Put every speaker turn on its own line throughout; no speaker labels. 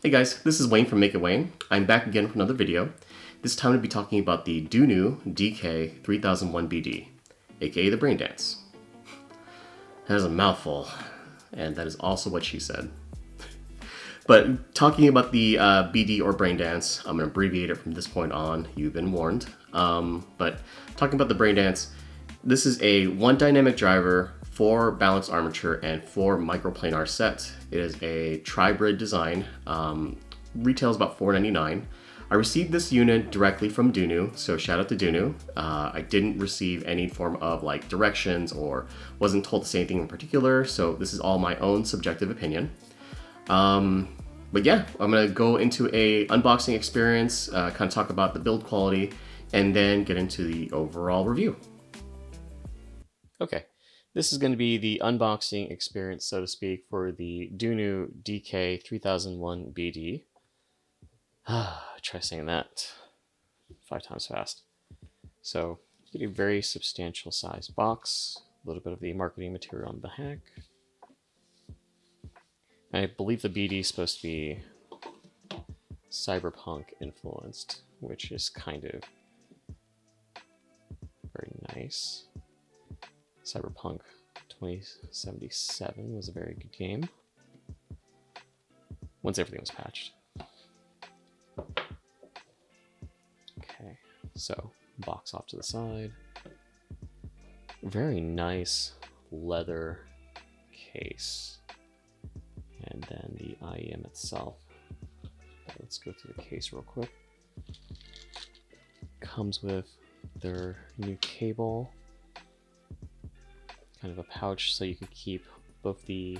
Hey guys, this is Wayne from Make It Wayne. I'm back again for another video. This time to be talking about the DUNU DK3001 BD, aka the BrainDance. That is a mouthful, and that is also what she said. But talking about the BD or BrainDance, I'm going to abbreviate it from this point on. You've been warned. But talking about the BrainDance, this is a 1 dynamic driver, 4 balanced armature, and 4 microplanar set. It is a tribrid design. Retails about $4.99. I received this unit directly from DUNU, so shout out to DUNU. I didn't receive any form of like directions or wasn't told to say anything in particular, so this is all my own subjective opinion. But yeah, I'm gonna go into a unboxing experience, kind of talk about the build quality, and then get into the overall review. Okay, this is going to be the unboxing experience, so to speak, for the DUNU DK3001 BD. Try saying that 5 times fast. So, get a very substantial sized box, a little bit of the marketing material on the back. I believe the BD is supposed to be cyberpunk influenced, which is kind of very nice. Cyberpunk 2077 was a very good game once everything was patched. Okay, so box off to the side. Very nice leather case. And then the IEM itself. Let's go through the case real quick. Comes with their new cable. Kind of a pouch so you can keep both the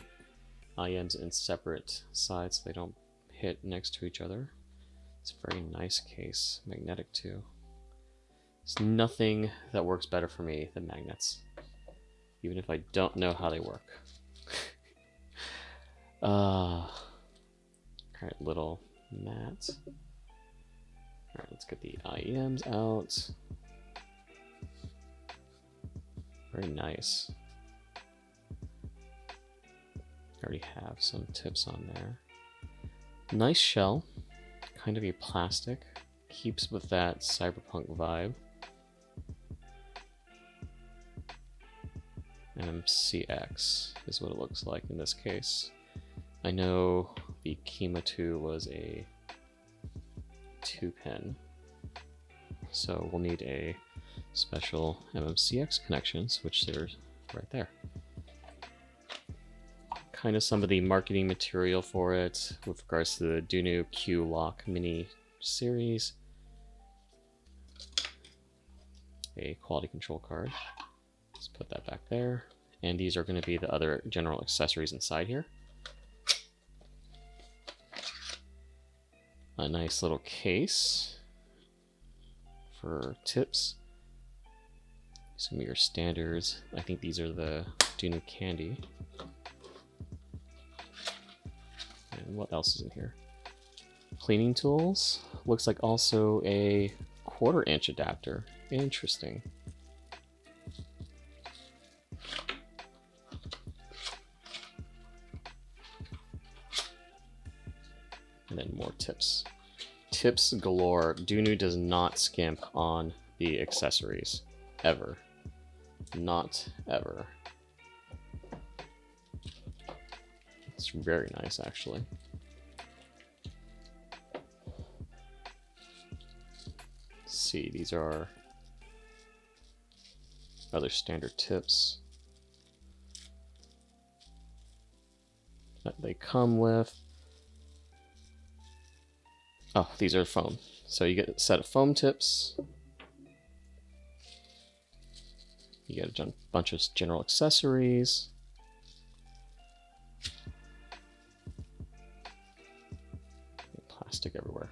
IEMs in separate sides so they don't hit next to each other. It's a very nice case, magnetic too. There's nothing that works better for me than magnets, even if I don't know how they work. Alright, little mat. Alright, let's get the IEMs out. Very nice. I already have some tips on there. Nice shell, kind of a plastic, keeps with that cyberpunk vibe. MCX is what it looks like in this case. I know the Kima 2 was a 2-pin, so we'll need a special MMCX connections, which there's right there. Kind of some of the marketing material for it with regards to the DUNU Q Lock Mini series. A quality control card. Let's put that back there. And these are going to be the other general accessories inside here. A nice little case for tips. Some of your standards. I think these are the DUNU candy. And what else is in here? Cleaning tools. Looks like also a 1/4 inch adapter. Interesting. And then more tips. Tips galore. DUNU does not skimp on the accessories. Ever. Not ever. It's very nice, actually. Let's see, these are other standard tips that they come with. Oh, these are foam. So you get a set of foam tips. You get a bunch of general accessories. Plastic everywhere.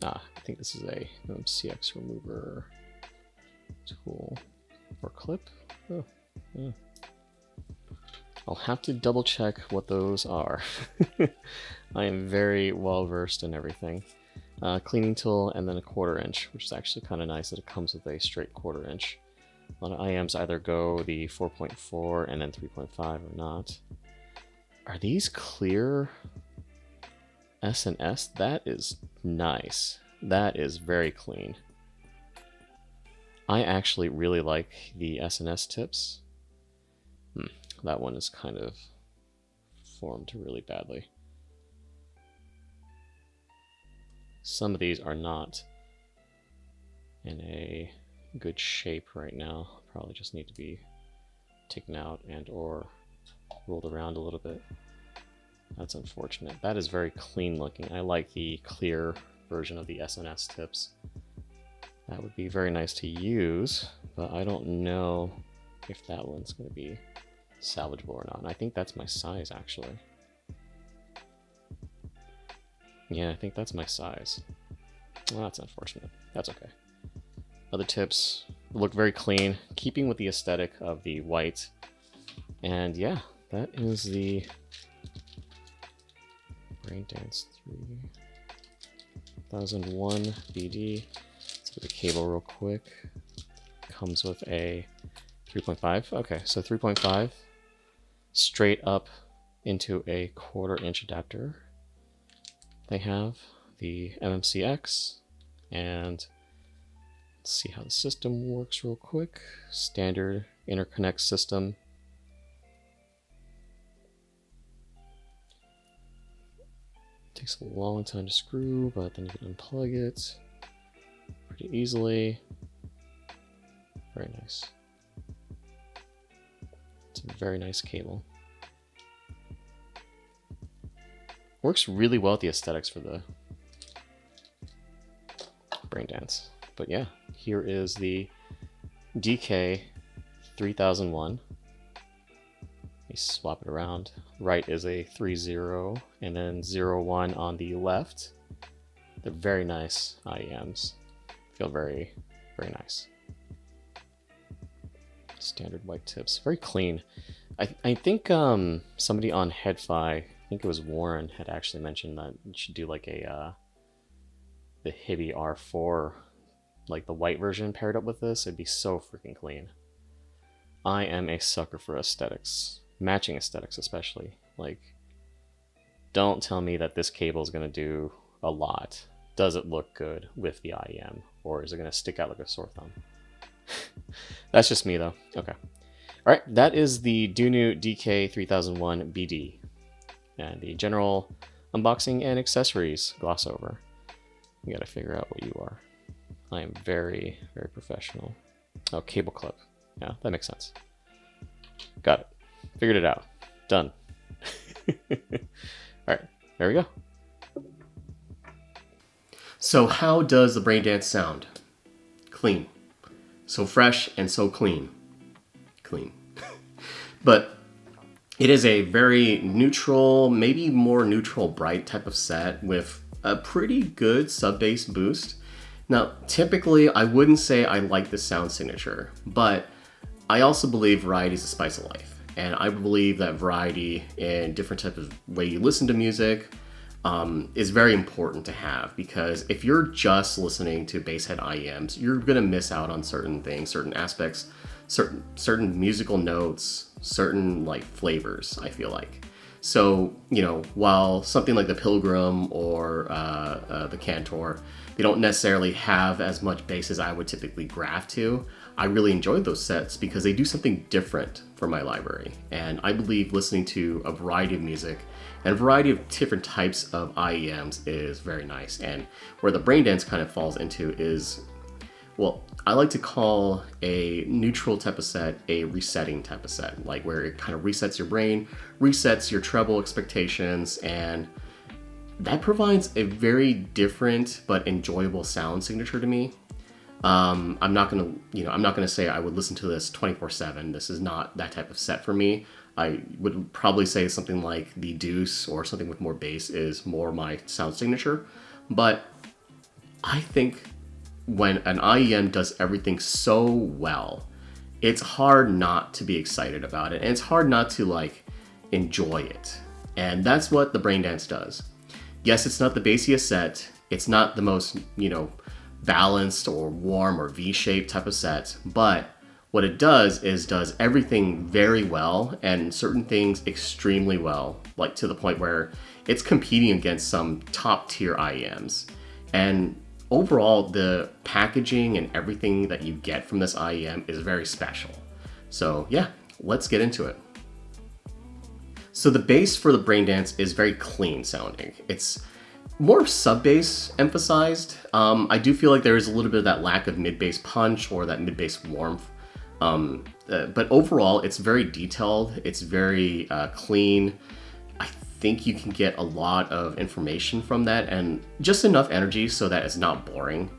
I think this is a MCX remover tool or clip. Oh, yeah. I'll have to double check what those are. I am very well versed in everything. Cleaning tool and then a 1/4 inch, which is actually kind of nice that it comes with a straight 1/4 inch.
A lot of IMs either go the 4.4 and then 3.5 or not. Are these clear S and S? That is nice. That is very clean. I actually really like the S and S tips. That one is kind of formed really badly. Some of these are not in a good shape right now. Probably just need to be taken out and or rolled around a little bit. That's unfortunate. That is very clean looking. I like the clear version of the SNS tips. That would be very nice to use, but I don't know if that one's going to be salvageable or not. And I think that's my size, actually. Yeah, I think that's my size. Well, that's unfortunate. That's okay. Other tips look very clean, keeping with the aesthetic of the white. And yeah, that is the BrainDance 3001 BD. Let's get the cable real quick. Comes with a 3.5. Okay, so 3.5 straight up into a 1/4 inch adapter. They have the MMCX, and let's see how the system works real quick. Standard interconnect system. Takes a long time to screw, but then you can unplug it pretty easily. Very nice. It's a very nice cable. Works really well with the aesthetics for the BrainDance. But yeah, here is the DK3001. We swap it around. Right is a 3.0 and then 0.1 on the left. They're very nice IEMs. Feel very, very nice. Standard white tips. Very clean. I think somebody on HeadFi, I think it was Warren, had actually mentioned that you should do like a the Hibby R4, like the white version paired up with this. It'd be so freaking clean. I am a sucker for aesthetics. Matching aesthetics especially. Like, don't tell me that this cable is going to do a lot. Does it look good with the IEM? Or is it going to stick out like a sore thumb? That's just me though. Okay. Alright, that is the DUNU DK3001 BD. And the general unboxing and accessories gloss over. You gotta figure out what you are. I am very, very professional. Oh, cable clip. Yeah, that makes sense. Got it. Figured it out. Done. Alright, there we go.
So how does the BrainDance sound? Clean. So fresh and so clean. Clean. But it is a very neutral, maybe more neutral bright type of set with a pretty good sub-bass boost. Now, typically, I wouldn't say I like the sound signature, but I also believe variety is the spice of life. And I believe that variety in different types of way you listen to music is very important to have, because if you're just listening to basshead IEMs, you're gonna miss out on certain things, certain aspects, certain musical notes, certain like flavors, I feel like. So, you know, while something like the Pilgrim or the Cantor, they don't necessarily have as much bass as I would typically graft to, I really enjoyed those sets because they do something different for my library. And I believe listening to a variety of music and a variety of different types of IEMs is very nice. And where the BrainDance kind of falls into is, well, I like to call a neutral type of set a resetting type of set, like where it kind of resets your brain, resets your treble expectations, and that provides a very different but enjoyable sound signature to me. I'm not gonna say I would listen to this 24/7. This is not that type of set for me. I would probably say something like the Deuce or something with more bass is more my sound signature. But I think when an IEM does everything so well, it's hard not to be excited about it, and it's hard not to like enjoy it. And that's what the BrainDance does. Yes, it's not the bassiest set. It's not the most, balanced or warm or V-shaped type of set, but What it does is does everything very well and certain things extremely well, like to the point where it's competing against some top tier IEMs. And overall, the packaging and everything that you get from this IEM is very special. So yeah, let's get into it. So the bass for the BrainDance is very clean sounding. It's more sub-bass emphasized. I do feel like there is a little bit of that lack of mid-bass punch or that mid-bass warmth. But overall, it's very detailed. It's very clean. I think you can get a lot of information from that and just enough energy so that it's not boring.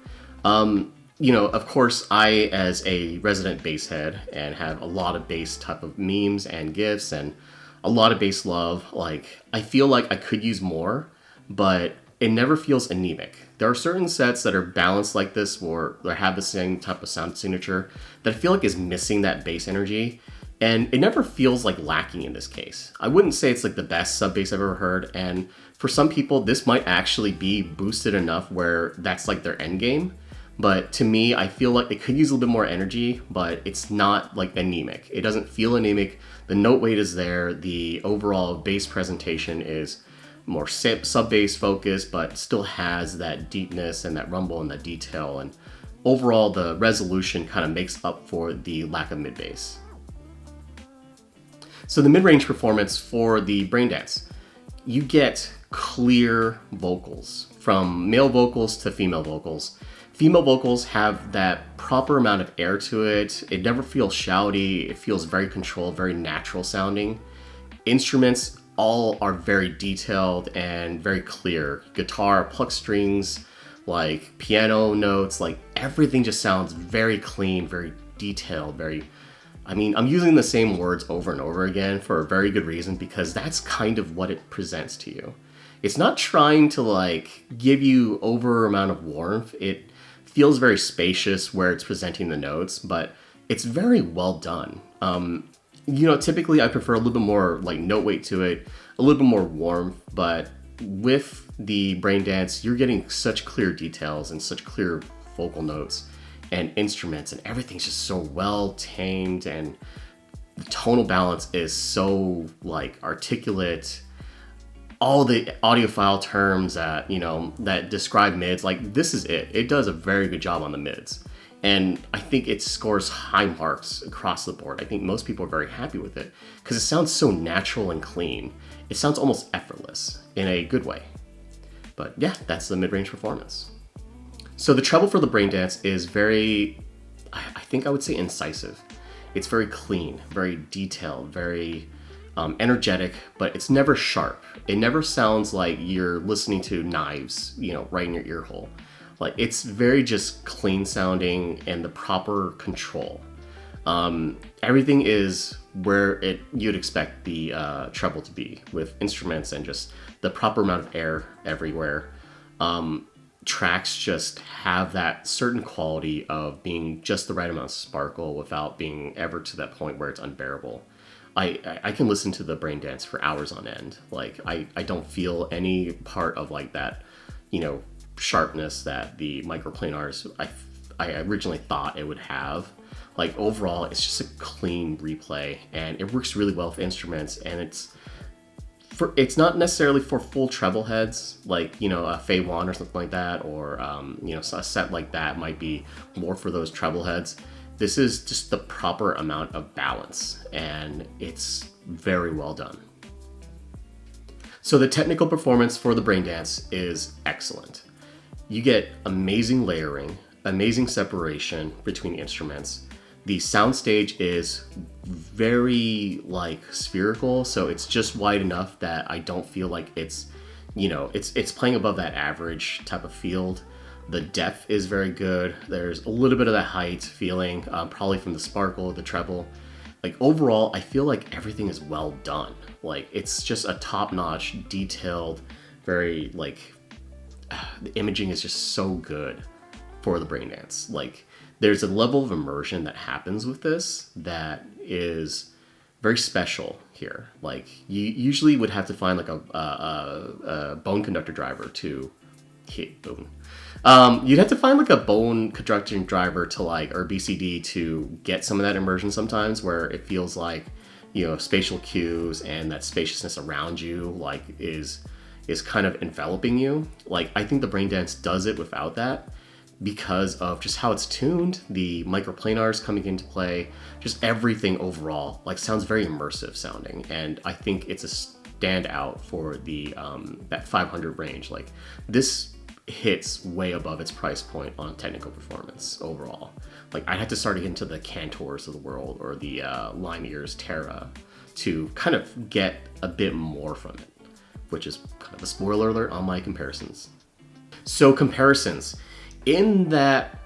You know, of course, I, as a resident bass head and have a lot of bass type of memes and GIFs and a lot of bass love, like, I feel like I could use more, but it never feels anemic. There are certain sets that are balanced like this or have the same type of sound signature that I feel like is missing that bass energy, and it never feels like lacking in this case. I wouldn't say it's like the best sub bass I've ever heard, and for some people this might actually be boosted enough where that's like their end game. But to me, I feel like it could use a little bit more energy, but it's not like anemic. It doesn't feel anemic. The note weight is there. The overall bass presentation is more sub-bass focused, but still has that deepness and that rumble and that detail. And overall, the resolution kind of makes up for the lack of mid-bass. So the mid-range performance for the BrainDance, you get clear vocals, from male vocals to female vocals. Female vocals have that proper amount of air to it. It never feels shouty. It feels very controlled, very natural sounding. Instruments all are very detailed and very clear. Guitar, pluck strings, like piano notes, like everything just sounds very clean, very detailed, very... I mean, I'm using the same words over and over again for a very good reason, because that's kind of what it presents to you. It's not trying to like give you over amount of warmth. It feels very spacious where it's presenting the notes, but it's very well done. You know, typically I prefer a little bit more like note weight to it, a little bit more warmth, but with the BrainDance, you're getting such clear details and such clear vocal notes and instruments, and everything's just so well tamed, and the tonal balance is so like articulate. All the audiophile terms that, you know, that describe mids, like this is it. It does a very good job on the mids. And I think it scores high marks across the board. I think most people are very happy with it because it sounds so natural and clean. It sounds almost effortless in a good way. But yeah, that's the mid-range performance. So the treble for the BrainDance is very, I think I would say incisive. It's very clean, very detailed, very energetic, but it's never sharp. It never sounds like you're listening to knives, you know, right in your ear hole. Like, it's very just clean sounding and the proper control. Everything is where you'd expect the treble to be, with instruments and just the proper amount of air everywhere. Tracks just have that certain quality of being just the right amount of sparkle without being ever to that point where it's unbearable. I can listen to the BrainDance for hours on end. Like, I don't feel any part of like that, you know, sharpness that the microplanars I originally thought it would have. Like, overall, it's just a clean replay, and it works really well with instruments, and it's not necessarily for full treble heads, like, you know, a Fei Wan or something like that, or you know, a set like that might be more for those treble heads. This is just the proper amount of balance, and it's very well done. So the technical performance for the BrainDance is excellent. You get amazing layering, amazing separation between instruments. The soundstage is very like spherical, so it's just wide enough that I don't feel like it's, you know, it's playing above that average type of field. The depth is very good. There's a little bit of that height feeling, probably from the sparkle, the treble. Like, overall, I feel like everything is well done. Like, it's just a top-notch, detailed, very like, the imaging is just so good for the BrainDance. Like, there's a level of immersion that happens with this that is very special here. Like, you usually would have to find like a bone conductor driver to Bone. You'd have to find like a bone conducting driver to like, or BCD to get some of that immersion sometimes, where it feels like, you know, spatial cues and that spaciousness around you like is kind of enveloping you. Like, I think the BrainDance does it without that because of just how it's tuned, the microplanars coming into play, just everything overall like sounds very immersive sounding. And I think it's a standout for the that 500 range. Like, this hits way above its price point on technical performance overall. Like, I'd have to start to get into the Cantors of the world or the Line Ears Terra to kind of get a bit more from it, which is kind of a spoiler alert on my comparisons. So comparisons, in that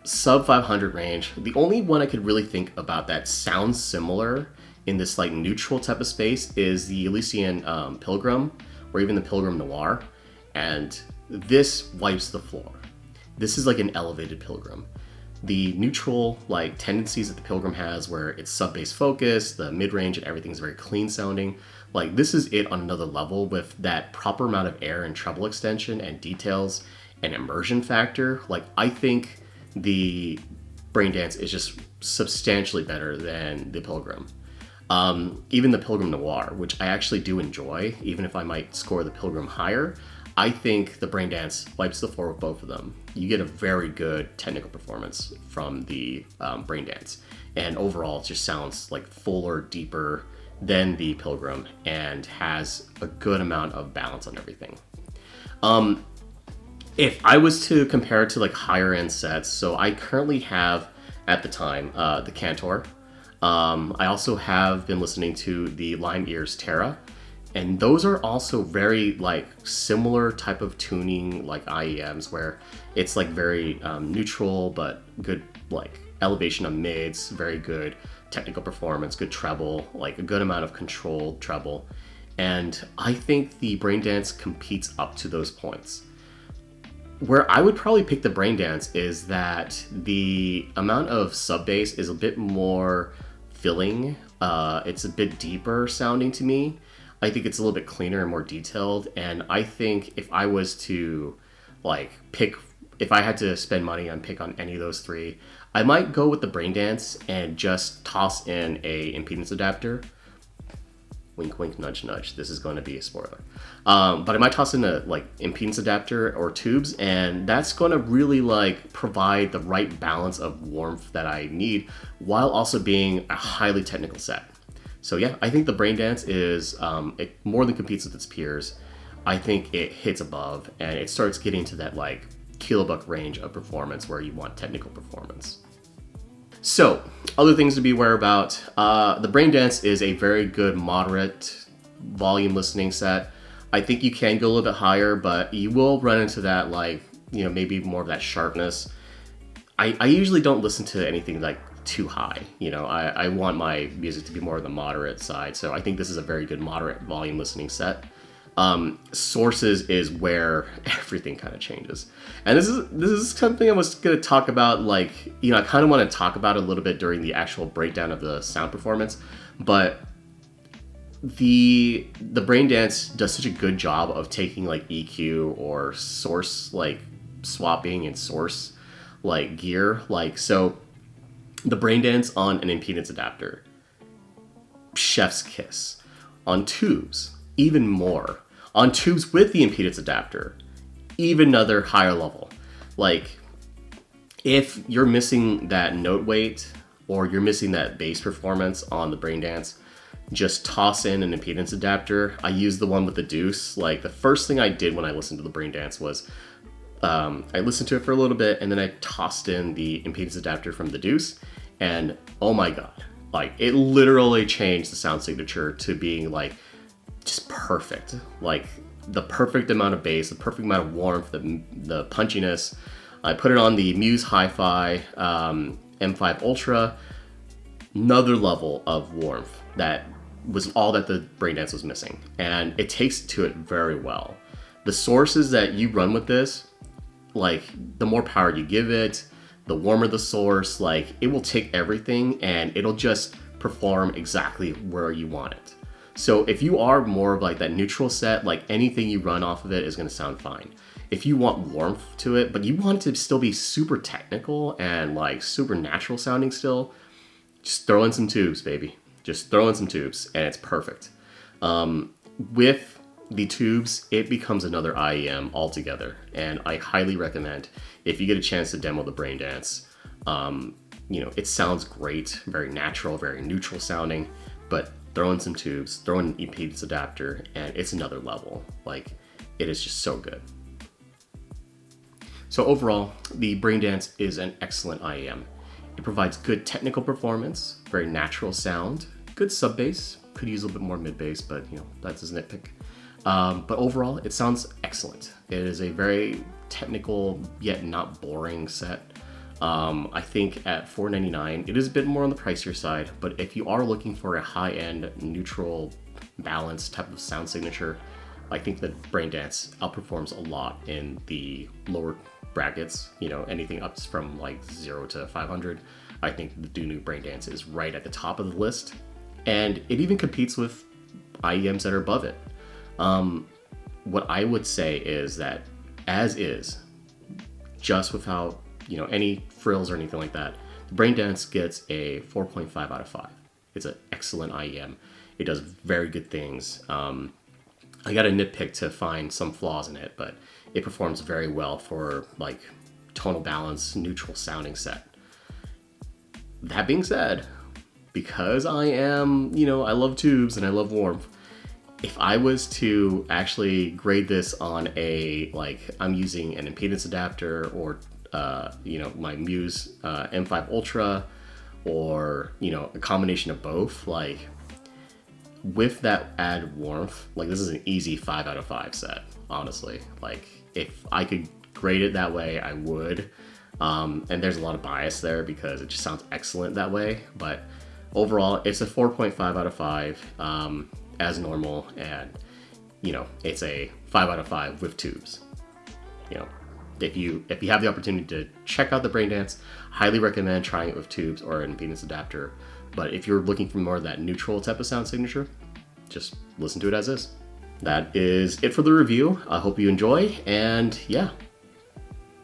sub 500 range, the only one I could really think about that sounds similar in this like neutral type of space is the Elysian Pilgrim, or even the Pilgrim Noir, and this wipes the floor. This is like an elevated Pilgrim. The neutral like tendencies that the Pilgrim has, where it's sub-bass focused, the mid-range and everything's very clean sounding, like this is it on another level with that proper amount of air and treble extension and details and immersion factor. Like, I think the BrainDance is just substantially better than the Pilgrim. Even the Pilgrim Noir, which I actually do enjoy, even if I might score the Pilgrim higher, I think the BrainDance wipes the floor with both of them. You get a very good technical performance from the BrainDance, and overall it just sounds like fuller, deeper than the Pilgrim, and has a good amount of balance on everything. If I was to compare it to like higher end sets, so I currently have at the time the Cantor. I also have been listening to the Line Ears Terra, and those are also very like similar type of tuning like IEMs, where it's like very neutral but good like elevation of mids, very good technical performance, good treble, like a good amount of controlled treble. And I think the BrainDance competes up to those points. Where I would probably pick the BrainDance is that the amount of sub bass is a bit more filling. It's a bit deeper sounding to me. I think it's a little bit cleaner and more detailed. And I think if I was to like pick, if I had to spend money on pick on any of those three, I might go with the BrainDance and just toss in a impedance adapter. Wink, wink, nudge, nudge. This is going to be a spoiler. But I might toss in a like impedance adapter or tubes, and that's going to really like provide the right balance of warmth that I need while also being a highly technical set. So yeah, I think the BrainDance is, it more than competes with its peers. I think it hits above, and it starts getting to that like kilobuck range of performance where you want technical performance. So, other things to be aware about. The BrainDance is a very good moderate volume listening set. I think you can go a little bit higher, but you will run into that like, you know, maybe more of that sharpness. I usually don't listen to anything like too high. You know, I want my music to be more on the moderate side. So I think this is a very good moderate volume listening set. Sources is where everything kind of changes. And this is something I was going to talk about, like, you know, I kind of want to talk about it a little bit during the actual breakdown of the sound performance, but the BrainDance does such a good job of taking like EQ or source like swapping and source like gear. Like, so the BrainDance on an impedance adapter, chef's kiss. On tubes, even more. On tubes with the impedance adapter, even another higher level. Like, if you're missing that note weight or you're missing that bass performance on the BrainDance, just toss in an impedance adapter. I use the one with the deuce. Like, the first thing I did when I listened to the BrainDance was I listened to it for a little bit, and then I tossed in the impedance adapter from the deuce, and oh my god, like, it literally changed the sound signature to being like just perfect. Like, the perfect amount of bass, the perfect amount of warmth, the punchiness. I put it on the Muse Hi-Fi M5 Ultra. Another level of warmth that was all that the BrainDance was missing, and it takes to it very well. The sources that you run with this, like, the more power you give it, the warmer the source, like, it will take everything and it'll just perform exactly where you want it. So if you are more of like that neutral set, like, anything you run off of it is going to sound fine. if you want warmth to it, but you want it to still be super technical and like super natural sounding still, just throw in some tubes, baby. Just throw in some tubes and it's perfect. With the tubes, it becomes another IEM altogether. And I highly recommend, if you get a chance to demo the BrainDance, you know, it sounds great, very natural, very neutral sounding, but throw in some tubes, throw in an impedance adapter, and it's another level. Like, it is just so good. So overall, the BrainDance is an excellent IEM. It provides good technical performance, very natural sound, good sub bass, could use a little bit more mid bass, but you know, that's his nitpick. But overall, it sounds excellent. It is a very technical yet not boring set. I think at $4.99, it is a bit more on the pricier side, but if you are looking for a high-end, neutral, balanced type of sound signature, I think that BrainDance outperforms a lot in the lower brackets, you know, anything up from like 0 to 500. I think the DUNU BrainDance is right at the top of the list, and it even competes with IEMs that are above it. What I would say is that, as is, just without, you know, any frills or anything like that, the BrainDance gets a 4.5 out of 5. It's an excellent IEM. It does very good things. I got a nitpick to find some flaws in it, but it performs very well for like tonal balance, neutral sounding set. That being said, because I am, you know, I love tubes and I love warmth, if I was to actually grade this on a, like, I'm using an impedance adapter or, you know, my Muse M5 Ultra, or, you know, a combination of both, like, with that added warmth, like, this is an easy 5 out of 5 set, honestly. Like, if I could grade it that way, I would. And there's a lot of bias there because it just sounds excellent that way. But overall, it's a 4.5 out of 5 as normal. And, you know, it's a 5 out of 5 with tubes. You know, if you have the opportunity to check out the BrainDance, highly recommend trying it with tubes or an impedance adapter. But if you're looking for more of that neutral type of sound signature, just listen to it as is. That is it for the review. I hope you enjoy, and yeah,